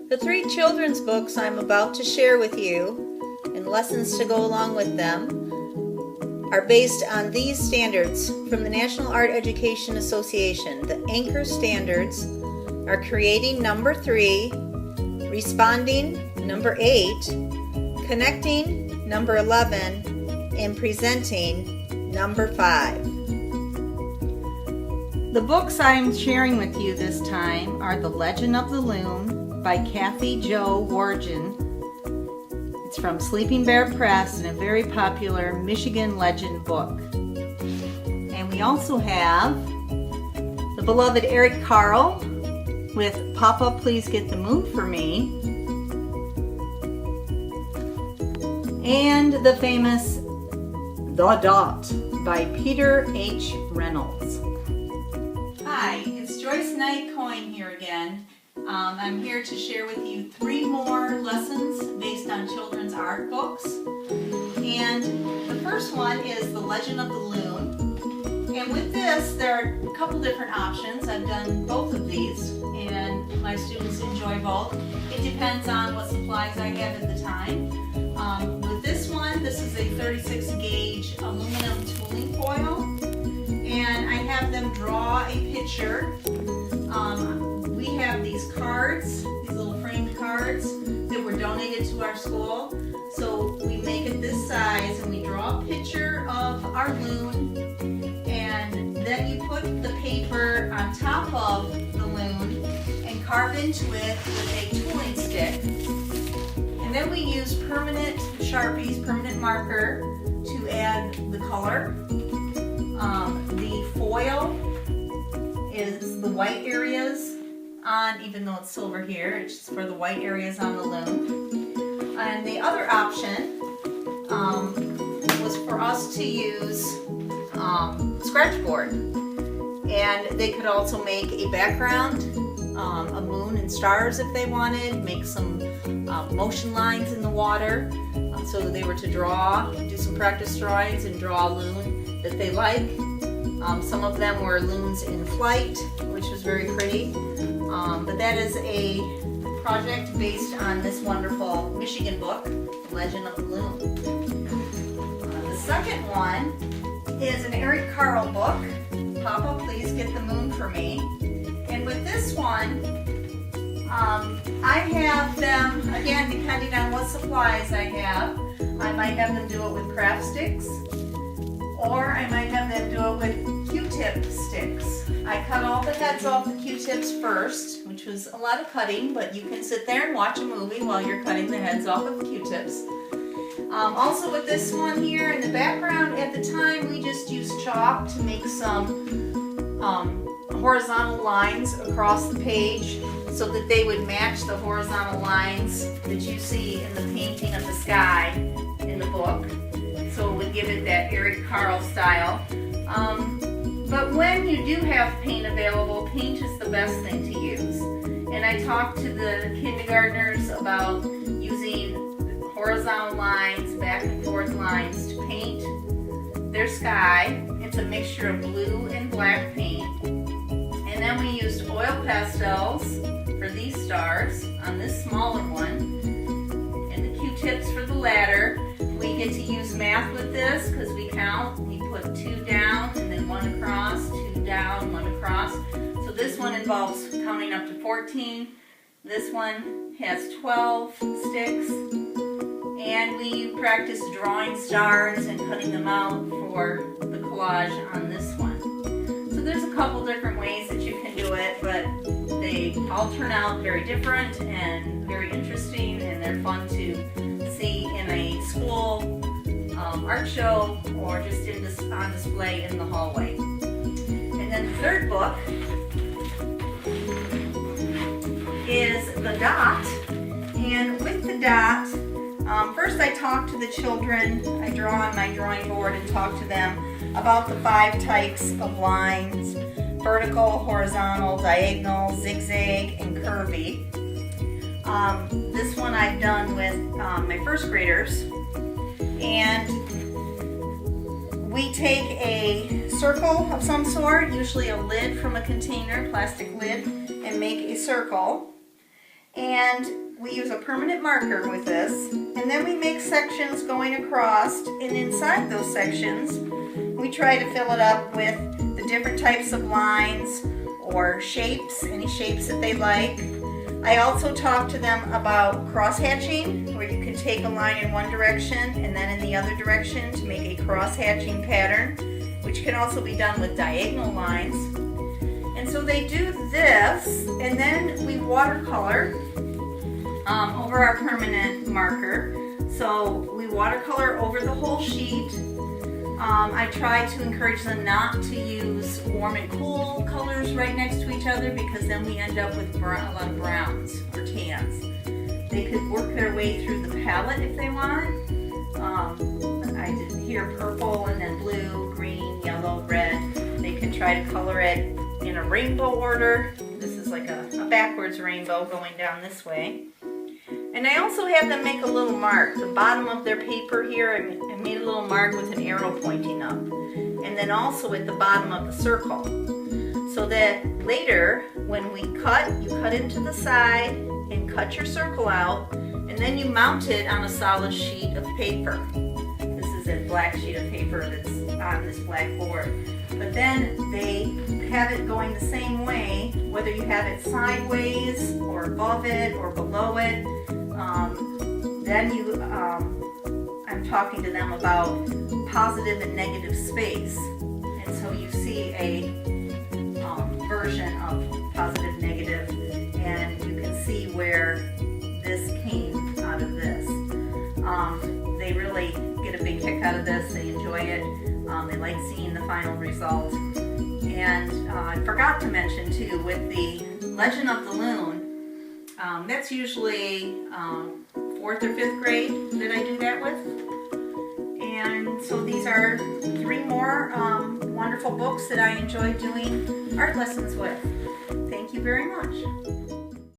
The three children's books I'm about to share with you, and lessons to go along with them, are based on these standards from the National Art Education Association. The anchor standards are creating, number 3, responding, number 8, connecting, number 11, and presenting, number 5. The books I'm sharing with you this time are The Legend of the Loon by Kathy Jo Wargin. It's from Sleeping Bear Press and a very popular Michigan legend book. And we also have the beloved Eric Carle with Papa, Please Get the Moon for Me, and the famous The Dot by Peter H. Reynolds. Hi, it's Joyce Coyne here again. I'm here to share with you 3 more lessons based on children's art books. And the first one is The Legend of the Loon. And with this, there are a couple different options. I've done both of these, and my students enjoy both. It depends on what supplies I have at the time. With this one, this is a 36 gauge aluminum tooling foil, and I have them draw a picture. We have these cards, these little framed cards that were donated to our school. So we make it this size and we draw a picture of our loon, and then you put the paper on top of the loon and carve into it with a tooling stick. And then we use permanent Sharpies, permanent marker, to add the color. The foil is the white areas on, even though it's silver here, it's just for the white areas on the loon. And the other option was for us to use scratch board. And they could also make a background, a moon and stars if they wanted, make some motion lines in the water. So they were to draw, do some practice drawings and draw a loon that they like. Some of them were loons in flight, which was very pretty. But that is a project based on this wonderful Michigan book, Legend of the Loon. The second one is an Eric Carle book, Papa, Please Get the Moon for Me. And with this one, I have them, again, depending on what supplies I have, I might have them do it with craft sticks, or I might have them do it with Q-tip sticks. I cut all the heads off the Q-tips first, which was a lot of cutting, but you can sit there and watch a movie while you're cutting the heads off of Q-tips. Also with this one here in the background, at the time we just used chalk to make some horizontal lines across the page so that they would match the horizontal lines that you see in the painting of the sky in the book. So it would give it that Eric Carle style. But when you do have paint available, paint is the best thing to use. And I talked to the kindergartners about using horizontal lines, back and forth lines to paint their sky. It's a mixture of blue and black paint. And then we used oil pastels for these stars on this smaller one, and the Q-tips for the ladder. We get to use math with this because we count. We put 2 down and then 1 across, 2 down, 1 across. So this one involves counting up to 14. This one has 12 sticks. And we practice drawing stars and cutting them out for the collage on this one. So there's a couple different ways that you can do it, but they all turn out very different and very interesting, and they're fun to see in a school art show or just on display in the hallway. And then the third book is The Dot. And with The Dot, first I talk to the children. I draw on my drawing board and talk to them about the 5 types of lines: vertical, horizontal, diagonal, zigzag, and curvy. This one I've done with my first graders. And we take a circle of some sort, usually a lid from a container, plastic lid, and make a circle. And we use a permanent marker with this, and then we make sections going across, and inside those sections we try to fill it up with the different types of lines or shapes, any shapes that they like. I also talk to them about cross-hatching, where you can take a line in one direction and then in the other direction to make a cross-hatching pattern, which can also be done with diagonal lines. And so they do this, and then we watercolor over our permanent marker. So we watercolor over the whole sheet. I try to encourage them not to use warm and cool colors right next to each other, because then we end up with a lot of browns or tans. They could work their way through the palette if they want. I did here purple and then blue, green, yellow, red. They can try to color it in a rainbow order. This is like a backwards rainbow going down this way. And I also have them make a little mark. The bottom of their paper here, I made a little mark with an arrow pointing up. And then also at the bottom of the circle. So that later, when we cut, you cut into the side and cut your circle out, and then you mount it on a solid sheet of paper. This is a black sheet of paper that's on this black board. But then they have it going the same way, whether you have it sideways or above it or below it. Then I'm talking to them about positive and negative space. And so you see a version of positive, negative, and you can see where this came out of this. They really get a big kick out of this. They enjoy it. They like seeing the final result. And I forgot to mention too, with the Legend of the Loon, that's usually 4th or 5th grade that I do that with. And so these are 3 more wonderful books that I enjoy doing art lessons with. Thank you very much.